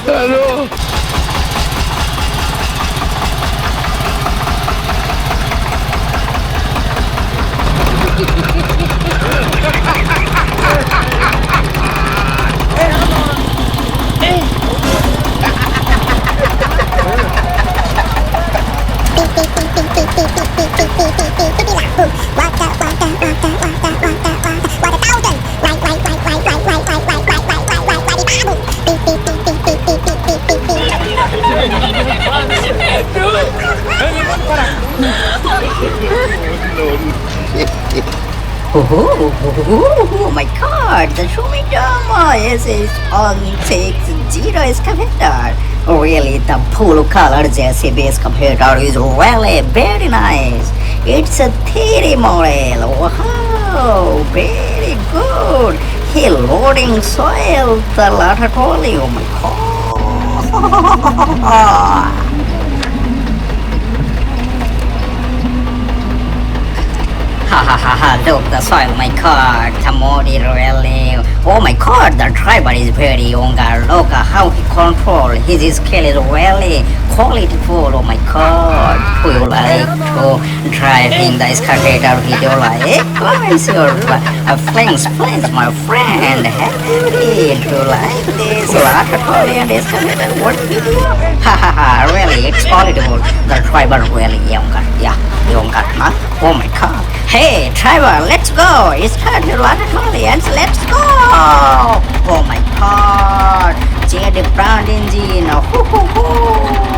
Aduh. Oh my god, the Shumidama is on 60 excavator. Really, the blue color Jcb excavator is really very nice. It's a 3D model. Wow, very good. He loading soil, the Lata Trolley. Oh my god. Ha ha ha ha, look the soil, my god, the muddy really. Oh my god, the driver is very younger. Look how he control his skill is really qualityful. Oh my god, do you like to driving the excavator video like? Comments your friends, my friend. Happy to like this Lata Trolley and excavator what video? Ha ha ha, really, it's qualityful. The driver really younger, yeah, younger, huh? Oh my god. Hey, driver, let's go! Start your Lata Trolley and let's go! Oh my god! Jcb brand engine! Hoo hoo hoo!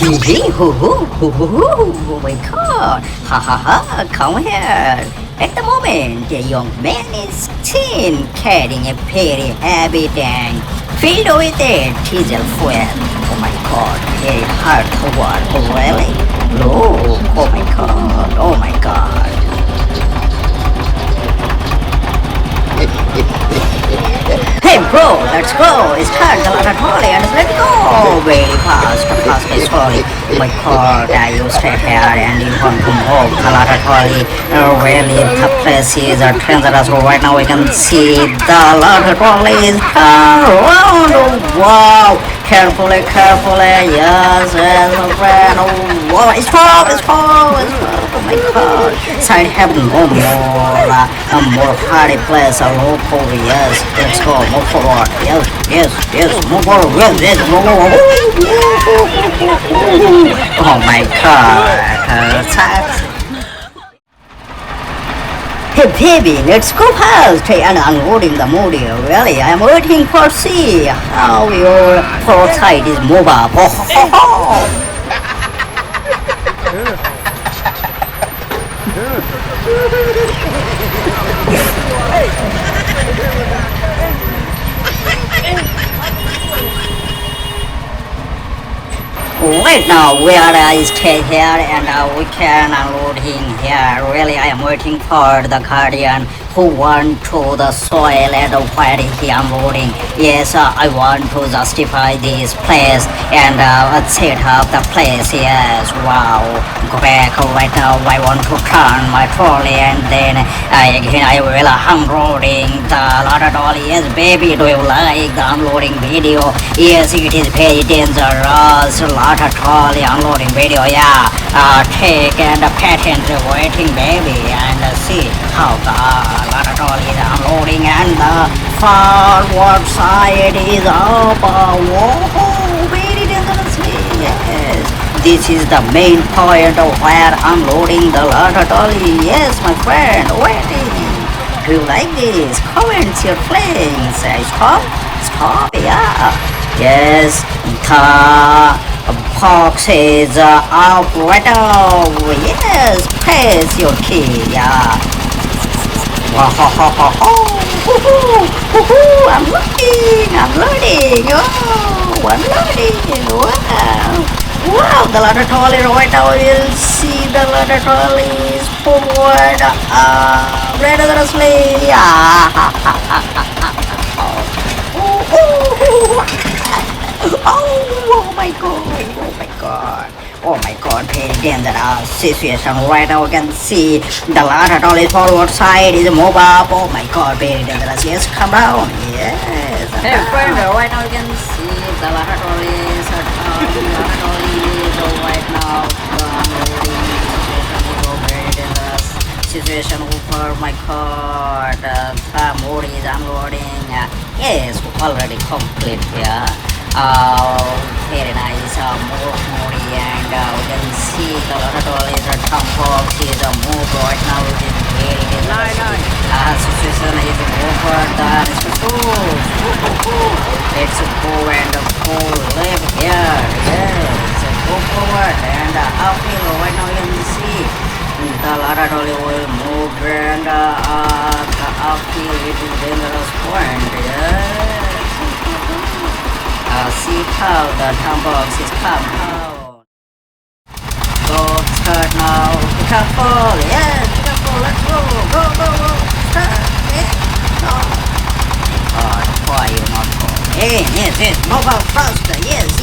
Oh my god! Ha ha ha! Come here! At the moment, a young man is seen carrying a very heavy tank filled with a diesel fuel. Oh my god! Very hard to work. Oh really? Oh my god! Oh my god! Hey bro, let's go! Start the Lata trolley and let's go! Very fast, sorry. My god, you stay here and you want to move the Lata trolley. Really, the place is dangerous. Right now we can see the Lata trolley is around. Wow! Carefully, yes, my friend. Oh, wow, stop! Oh my god. Side have no more hardy place. Local, yes. Let's go, move forward. Yes, move forward. Yes, move forward. Oh my god. Hey baby, let's go fast and unloading the module. Really, I'm waiting for see how your port side is move up. Right now we are stay here and we can unloading here. Really, I am waiting for the guardian who want to the soil and where he unloading. Yes, I want to justify this place and set up the place. Yes, wow. Go back right now. I want to turn my trolley and then again I will unloading the Lata trolley. Yes, baby, do you like the unloading video? Yes, it is very dangerous. Lata trolley unloading video. Yeah, take and patent waiting, baby, and see how the Lata trolley is unloading and the forward side is up. Whoa, very dangerously. Yes, this is the main point of where unloading the Lata trolley. Yes, my friend, waiting. Do you like this? Comments your feelings. Stop, yeah. Yes, the box is up right now. Yes, press your key, yeah. Wow, I'm loading. Oh, I'm loading. Wow, the Lata trolley right now. You'll see the Lata trolley is forward. Rigorously. Oh my god, very dangerous situation. Right now we can see the Lata trolley forward side is move up. Oh my god, very dangerous. Yes, come down. Yes. Hey friend, right now you can see the Lata trolley is right now. Very dangerous situation over my god. The mode is unloading. Yes, already complete here. Very nice mode and we can see the Lata trolley is a thumb box is a move right now. It is very dangerous. Situation is over the let's go and go left here. Yes, go forward and uphill. Right now you can see the Lata trolley will move and the uphill it is dangerous point. Yes. See how the thumb box is come out. Go start now. Be careful. Yes, be careful. Let's go. Go. Start. Yes. Go. Why you not go? Yes. Move out fast. Yes.